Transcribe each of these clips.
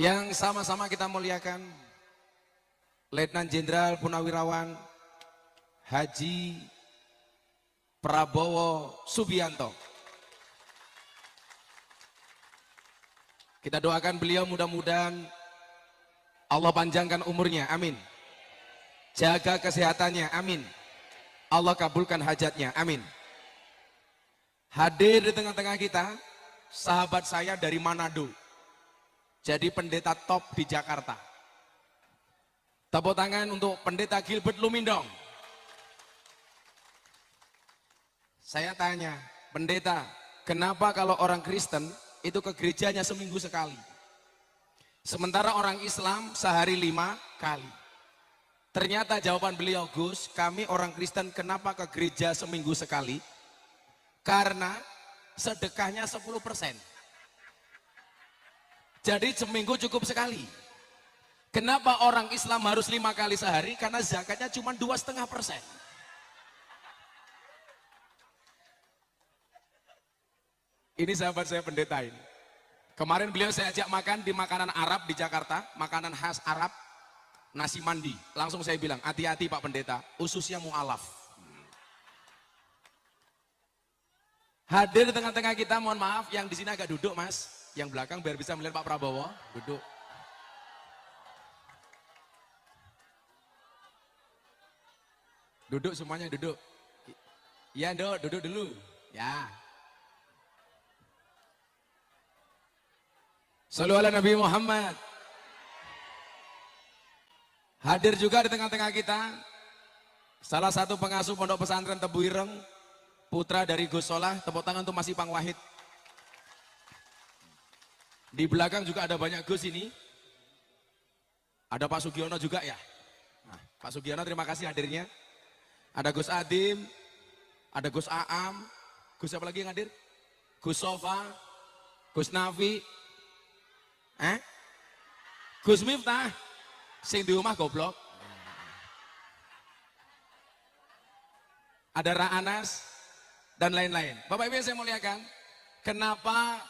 Yang sama-sama kita muliakan Letnan Jenderal Purnawirawan Haji Prabowo Subianto. Kita doakan beliau mudah-mudahan Allah panjangkan umurnya, amin. Jaga kesehatannya, amin. Allah kabulkan hajatnya, amin. Hadir di tengah-tengah kita sahabat saya dari Manado, jadi pendeta top di Jakarta. Tepuk tangan untuk pendeta Gilbert Lumindong. Saya tanya, pendeta, kenapa kalau orang Kristen itu ke gerejanya seminggu sekali? Sementara orang Islam sehari 5 kali. Ternyata jawaban beliau, Gus, kami orang Kristen kenapa ke gereja seminggu sekali? Karena sedekahnya 10%. Jadi seminggu cukup sekali. Kenapa orang Islam harus 5 kali sehari? Karena zakatnya cuma 2,5%. Ini sahabat saya pendeta ini. Kemarin beliau saya ajak makan di makanan Arab di Jakarta, makanan khas Arab, nasi mandi. Langsung saya bilang, hati-hati Pak Pendeta, ususnya mu'alaf. Hadir di tengah-tengah kita, mohon maaf, yang di sini agak duduk mas. Yang belakang biar bisa melihat Pak Prabowo, duduk. Duduk semuanya, duduk. Iya duduk dulu. Ya. Shallu ala Nabi Muhammad. Hadir juga di tengah-tengah kita salah satu pengasuh Pondok Pesantren Tebu Ireng, putra dari Gus Solah. Tepuk tangan untuk Mas Ipang Wahid. Di belakang juga ada banyak Gus ini. Ada Pak Sugiono juga ya. Nah, Pak Sugiono terima kasih hadirnya. Ada Gus Adim, ada Gus Aam, Gus siapa lagi yang hadir? Gus Sofa, Gus Nafi, Gus Miftah, sing di rumah goblok. Ada Ra Anas dan lain-lain. Bapak Ibu yang saya muliakan, kenapa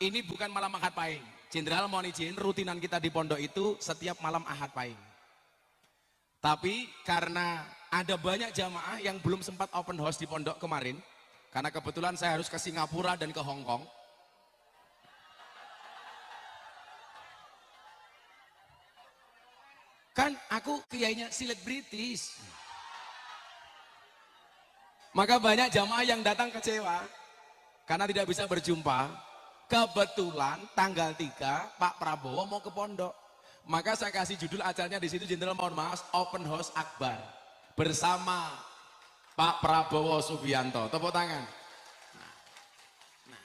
ini bukan malam Ahad Pahing? Jenderal mohon izin, rutinan kita di pondok itu setiap malam Ahad Pahing. Tapi karena ada banyak jamaah yang belum sempat open house di pondok kemarin, karena kebetulan saya harus ke Singapura dan ke Hong Kong. Kan aku kiainya selebritis. Maka banyak jamaah yang datang kecewa karena tidak bisa berjumpa. Kebetulan tanggal 3 Pak Prabowo mau ke pondok. Maka saya kasih judul acaranya di situ, Jenderal mohon maaf, Open House Akbar bersama Pak Prabowo Subianto. Tepuk tangan. Nah,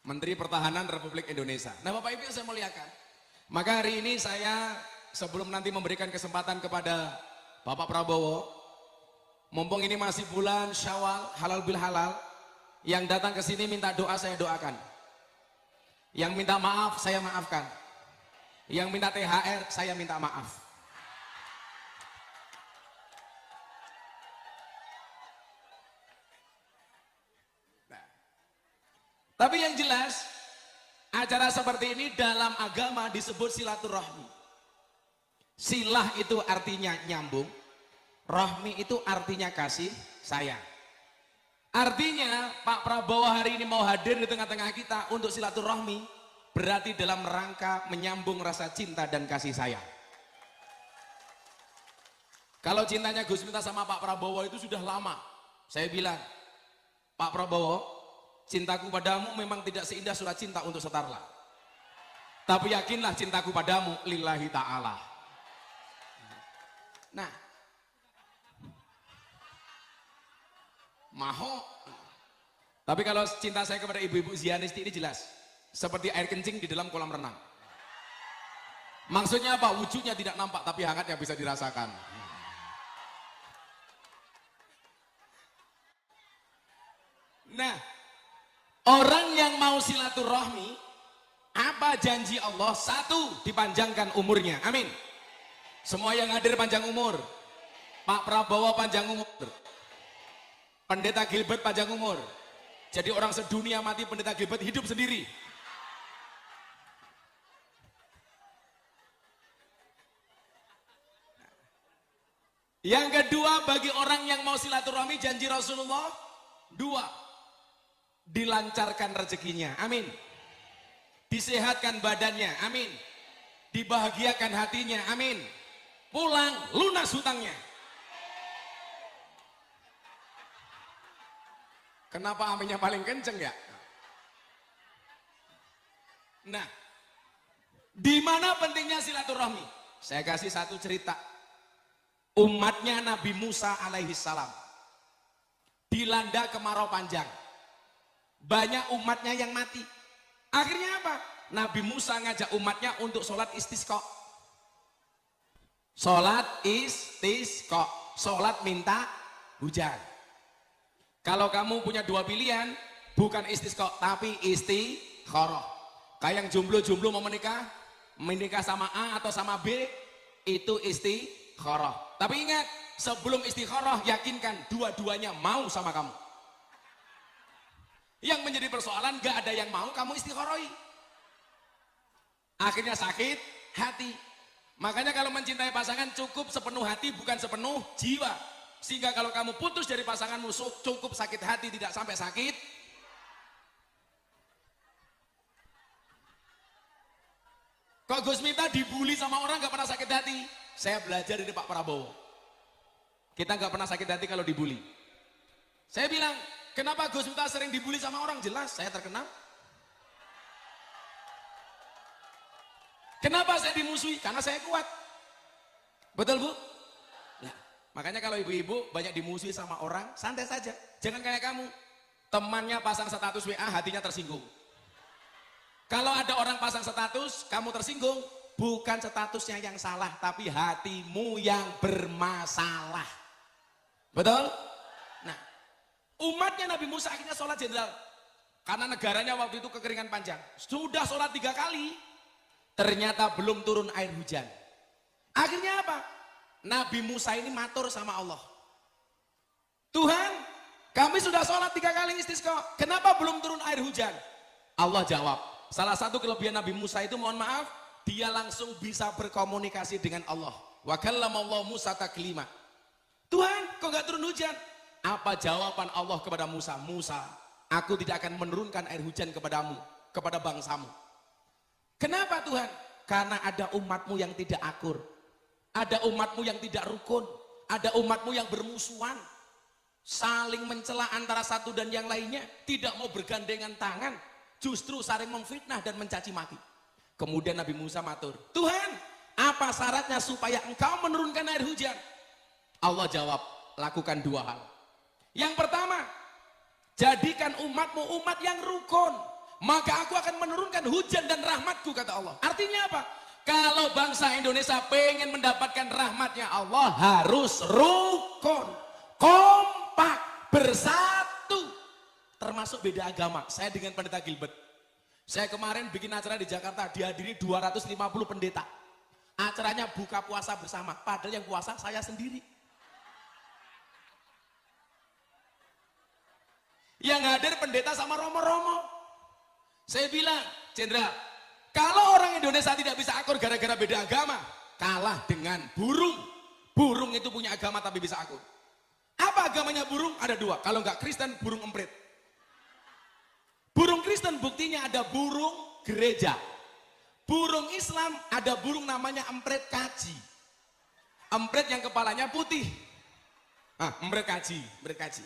Menteri Pertahanan Republik Indonesia. Nah, Bapak Ibu yang saya muliakan, maka hari ini saya sebelum nanti memberikan kesempatan kepada Bapak Prabowo, mumpung ini masih bulan Syawal, halal bil halal, yang datang ke sini minta doa saya doakan. Yang minta maaf saya maafkan. Yang minta THR saya minta maaf. Nah, tapi yang jelas acara seperti ini dalam agama disebut silaturahmi. Silah itu artinya nyambung, rahmi itu artinya kasih sayang. Artinya Pak Prabowo hari ini mau hadir di tengah-tengah kita untuk silaturahmi, berarti dalam rangka menyambung rasa cinta dan kasih sayang. Kalau cintanya Gus Miftah sama Pak Prabowo itu sudah lama. Saya bilang, Pak Prabowo, cintaku padamu memang tidak seindah surat cinta untuk Setarla. Tapi yakinlah cintaku padamu lillahi ta'ala. Nah, maho. Tapi kalau cinta saya kepada ibu-ibu Zianisti ini jelas. Seperti air kencing di dalam kolam renang. Maksudnya apa? Wujudnya tidak nampak tapi hangatnya bisa dirasakan. Nah, orang yang mau silaturahmi, apa janji Allah? 1, dipanjangkan umurnya. Amin. Semua yang hadir panjang umur. Pak Prabowo panjang umur. Pendeta Gilbert panjang umur. Jadi orang sedunia mati, Pendeta Gilbert hidup sendiri. Yang kedua, bagi orang yang mau silaturahmi, janji Rasulullah, dua, dilancarkan rezekinya, amin. Disehatkan badannya, amin. Dibahagiakan hatinya, amin. Pulang, lunas hutangnya. Kenapa aminnya paling kenceng ya? Nah, di mana pentingnya silaturahmi? Saya kasih satu cerita. Umatnya Nabi Musa alaihi salam dilanda kemarau panjang. Banyak umatnya yang mati. Akhirnya apa? Nabi Musa ngajak umatnya untuk sholat istisqa. Sholat istisqa, sholat minta hujan. Kalau kamu punya dua pilihan, bukan istisqa tapi istikharah. Kayak yang jomblo-jomblo mau menikah sama A atau sama B, itu istikharah. Tapi ingat, sebelum istikharah yakinkan dua-duanya mau sama kamu. Yang menjadi persoalan gak ada yang mau kamu istikharahi. Akhirnya sakit hati. Makanya kalau mencintai pasangan cukup sepenuh hati, bukan sepenuh jiwa. Sehingga kalau kamu putus dari pasanganmu cukup sakit hati, tidak sampai sakit. Kok Gus Miftah dibully sama orang gak pernah sakit hati? Saya belajar dari Pak Prabowo. Kita gak pernah sakit hati kalau dibully. Saya bilang, kenapa Gus Miftah sering dibully sama orang? Jelas, saya terkenal. Kenapa saya dimusuhi? Karena saya kuat. Betul Bu? Nah, makanya kalau ibu-ibu banyak dimusuhi sama orang, santai saja. Jangan kayak kamu. Temannya pasang status WA, hatinya tersinggung. Kalau ada orang pasang status, kamu tersinggung, bukan statusnya yang salah, tapi hatimu yang bermasalah. Betul? Nah, umatnya Nabi Musa akhirnya sholat jenderal. Karena negaranya waktu itu kekeringan panjang. Sudah sholat 3 kali, ternyata belum turun air hujan. Akhirnya apa? Nabi Musa ini matur sama Allah. Tuhan, kami sudah sholat 3 kali istisqa, kenapa belum turun air hujan? Allah jawab, salah satu kelebihan Nabi Musa itu, mohon maaf, dia langsung bisa berkomunikasi dengan Allah. Wa kallamallahu Musa taklima. Tuhan, kok gak turun hujan? Apa jawaban Allah kepada Musa? Musa, aku tidak akan menurunkan air hujan kepadamu, kepada bangsamu. Kenapa Tuhan? Karena ada umatmu yang tidak akur. Ada umatmu yang tidak rukun. Ada umatmu yang bermusuhan. Saling mencela antara satu dan yang lainnya. Tidak mau bergandengan tangan. Justru saling memfitnah dan mencaci maki. Kemudian Nabi Musa matur, Tuhan, apa syaratnya supaya engkau menurunkan air hujan? Allah jawab, lakukan 2 hal. Yang pertama, jadikan umatmu umat yang rukun, maka aku akan menurunkan hujan dan rahmatku, kata Allah. Artinya apa? Kalau bangsa Indonesia pengen mendapatkan rahmatnya Allah, harus rukun, kompak, bersatu, termasuk beda agama. Saya dengan Pendeta Gilbert, saya kemarin bikin acara di Jakarta, dihadiri 250 pendeta. Acaranya buka puasa bersama, padahal yang puasa saya sendiri. Yang hadir pendeta sama romo-romo. Saya bilang, Jenderal, kalau orang Indonesia tidak bisa akur gara-gara beda agama, kalah dengan burung. Burung itu punya agama tapi bisa akur. Apa agamanya burung? Ada 2, kalau nggak Kristen, burung emprit. Burung Kristen buktinya ada burung gereja. Burung Islam ada burung namanya emprit kaji. Emprit yang kepalanya putih. Emprit kaji, emprit kaji.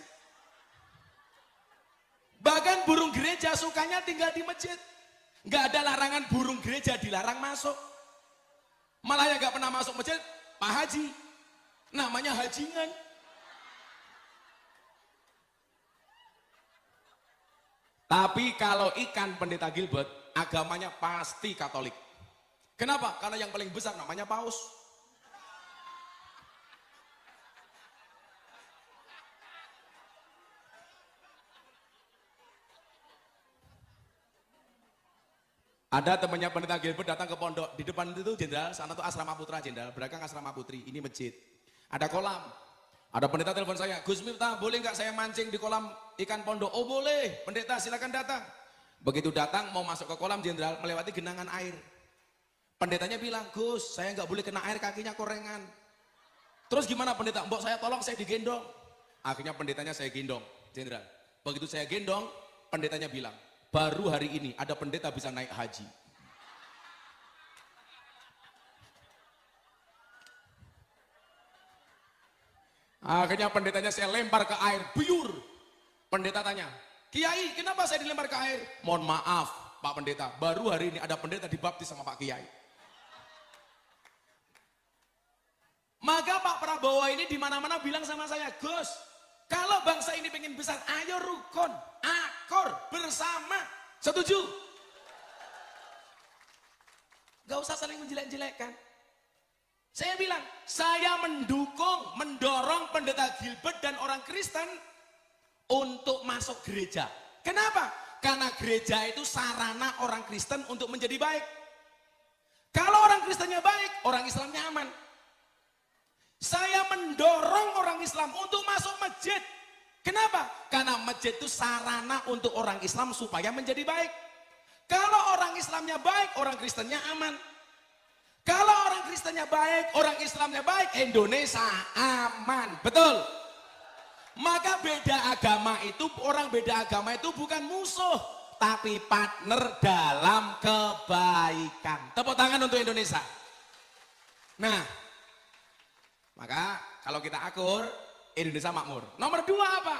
Bahkan burung gereja sukanya tinggal di masjid. Nggak ada larangan burung gereja dilarang masuk. Malah yang nggak pernah masuk masjid, Pak Haji. Namanya hajingan. Tapi kalau ikan Pendeta Gilbert, agamanya pasti Katolik. Kenapa? Karena yang paling besar namanya Paus. Ada temannya Pendeta Gilbert datang ke pondok, di depan itu Jenderal, sana tuh asrama putra Jenderal, belakang asrama putri, ini masjid. Ada kolam. Ada pendeta telepon saya, Gus Miftah, boleh nggak saya mancing di kolam ikan pondok? Oh boleh, pendeta silakan datang. Begitu datang mau masuk ke kolam Jenderal, melewati genangan air. Pendetanya bilang, Gus, saya nggak boleh kena air, kakinya korengan. Terus gimana pendeta? Mbok saya tolong, saya digendong. Akhirnya pendetanya saya gendong, Jenderal. Begitu saya gendong, pendetanya bilang, baru hari ini ada pendeta bisa naik haji. Akhirnya pendetanya saya lempar ke air, biur. Pendeta tanya, Kiai, kenapa saya dilempar ke air? Mohon maaf, Pak Pendeta, baru hari ini ada pendeta dibaptis sama Pak Kiai. Maka Pak Prabowo ini di mana-mana bilang sama saya, Gus, kalau bangsa ini pengen besar, ayo rukun, akor, bersama. Setuju? Gak usah saling menjelek-jelekkan. Saya bilang, saya mendukung, mendorong pendeta Gilbert dan orang Kristen untuk masuk gereja. Kenapa? Karena gereja itu sarana orang Kristen untuk menjadi baik. Kalau orang Kristennya baik, orang Islamnya aman. Saya mendorong orang Islam untuk masuk masjid. Kenapa? Karena masjid itu sarana untuk orang Islam supaya menjadi baik. Kalau orang Islamnya baik, orang Kristennya aman. Kalau orang Kristennya baik, orang Islamnya baik, Indonesia aman. Betul? Maka beda agama itu, orang beda agama itu bukan musuh, tapi partner dalam kebaikan. Tepuk tangan untuk Indonesia. Nah, maka kalau kita akur, Indonesia makmur. Nomor 2 apa?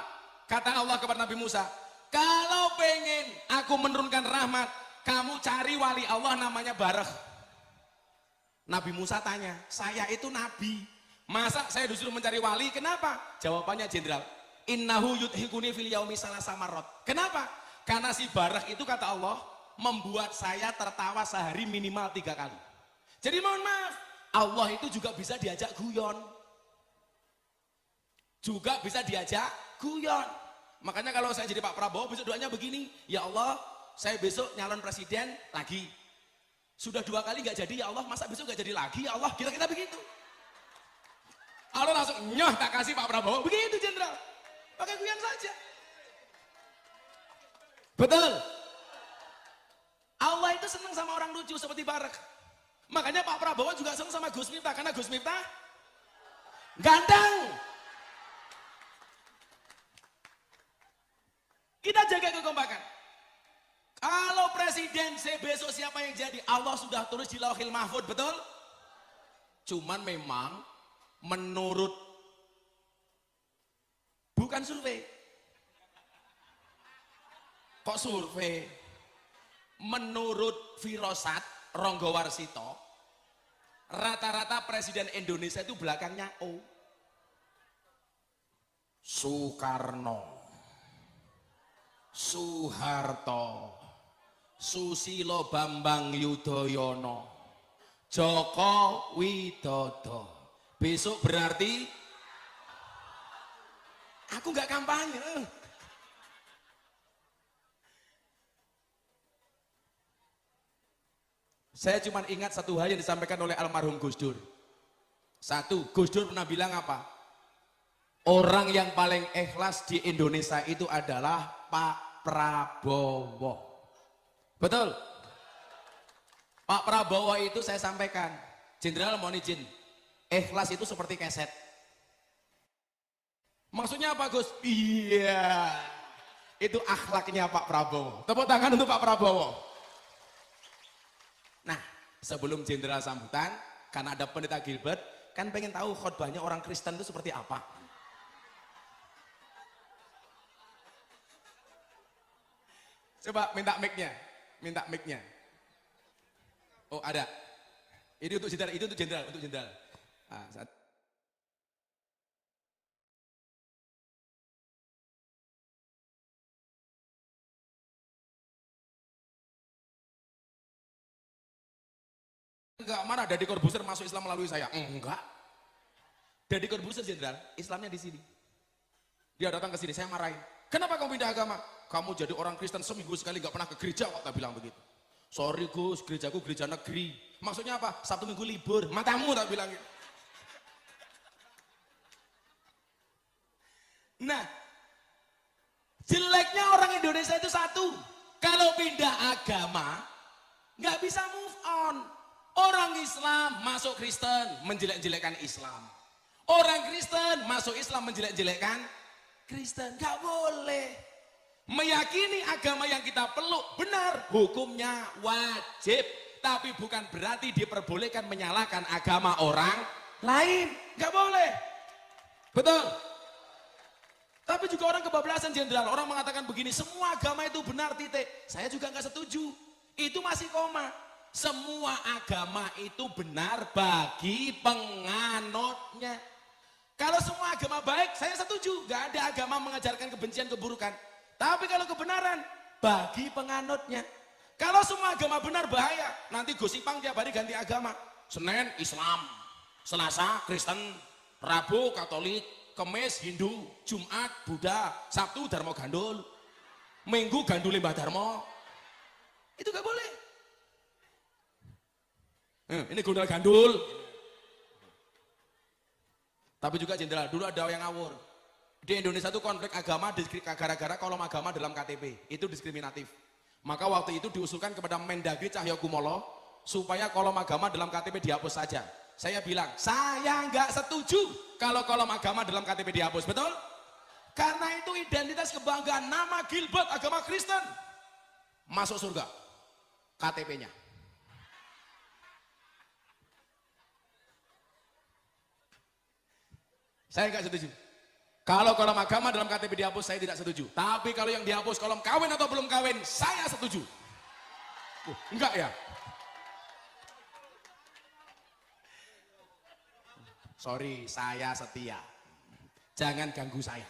Kata Allah kepada Nabi Musa, kalau pengen aku menurunkan rahmat, kamu cari wali Allah namanya Barah. Nabi Musa tanya, saya itu nabi, masa saya disuruh mencari wali? Kenapa? Jawabannya Jenderal, innahu yudhikuni fil yaumi salasa marot. Kenapa? Karena si Barah itu kata Allah membuat saya tertawa sehari minimal 3 kali. Jadi mohon maaf, Allah itu juga bisa diajak guyon, juga bisa diajak guyon. Makanya kalau saya jadi Pak Prabowo, besok doanya begini, ya Allah, saya besok nyalon presiden lagi. Sudah 2 kali nggak jadi, ya Allah, masa besok nggak jadi lagi, ya Allah, kita begitu. Allah langsung nyoh tak kasih Pak Prabowo, begitu Jenderal, pakai guyon saja. Betul. Allah itu senang sama orang lucu seperti Barak. Makanya Pak Prabowo juga senang sama Gus Miftah, karena Gus Miftah ganteng. Kita jaga kekompakan. Kalau presiden besok siapa yang jadi, Allah sudah tulis di Lauhil Mahfud, betul? Cuman memang menurut, bukan survei. Kok survei? Menurut Firosat Ronggo Warsito, rata-rata presiden Indonesia itu belakangnya O. Soekarno, Soeharto, Susilo Bambang Yudhoyono, Joko Widodo. Besok berarti aku nggak kampanye. Saya cuma ingat satu hal yang disampaikan oleh almarhum Gus Dur. Satu, Gus Dur pernah bilang apa? Orang yang paling ikhlas di Indonesia itu adalah Pak Prabowo. Betul? Pak Prabowo itu saya sampaikan, Jenderal mohon izin, ikhlas itu seperti keset. Maksudnya apa Gus? Iya, itu akhlaknya Pak Prabowo. Tepuk tangan untuk Pak Prabowo. Nah, sebelum Jenderal sambutan, karena ada pendeta Gilbert, kan pengen tahu khotbahnya orang Kristen itu seperti apa. Coba minta mic-nya. Minta mic-nya. Oh, ada. Ini untuk Jenderal, itu untuk Jenderal, untuk Jenderal. Nah, enggak, mana Deddy Corbuzier masuk Islam melalui saya? Enggak. Deddy Corbuzier Jenderal, Islamnya di sini. Dia datang ke sini, saya marahin. Kenapa kamu pindah agama? Kamu jadi orang Kristen seminggu sekali nggak pernah ke gereja kok, tak bilang begitu. Sorry Gus, gerejaku gereja negeri. Maksudnya apa? Sabtu Minggu libur. Matamu tak bilang gitu. Nah, jeleknya orang Indonesia itu satu. Kalau pindah agama, nggak bisa move on. Orang Islam masuk Kristen, menjelek-jelekan Islam. Orang Kristen masuk Islam menjelek-jelekkan Kristen, nggak boleh. Meyakini agama yang kita peluk benar, hukumnya wajib, tapi bukan berarti diperbolehkan menyalahkan agama orang lain, nggak boleh. Betul. Tapi juga orang kebablasan jenderal, orang mengatakan begini, semua agama itu benar titik. Saya juga nggak setuju. Itu masih koma. Semua agama itu benar bagi penganutnya. Kalau semua agama baik, saya setuju. Gak ada agama mengajarkan kebencian, keburukan. Tapi kalau kebenaran, bagi penganutnya. Kalau semua agama benar bahaya. Nanti gosipang tiap hari ganti agama. Senin Islam, Selasa Kristen, Rabu Katolik, Kemis Hindu, Jumat Buddha, Sabtu Darmo Gandul, Minggu Gandul Mbah Darmo. Itu gak boleh. Ini gondal gandul. Tapi juga jenderal, dulu ada yang ngawur. Di Indonesia itu konflik agama gara-gara kolom agama dalam KTP. Itu diskriminatif. Maka waktu itu diusulkan kepada Mendagri Cahyokumolo supaya kolom agama dalam KTP dihapus saja. Saya bilang, saya nggak setuju kalau kolom agama dalam KTP dihapus, betul? Karena itu identitas kebanggaan, nama Gilbert agama Kristen. Masuk surga, KTP-nya. Saya nggak setuju. Kalau kolom agama dalam KTP dihapus, saya tidak setuju. Tapi kalau yang dihapus kolom kawin atau belum kawin, saya setuju. Enggak ya? Sorry, saya setia. Jangan ganggu saya.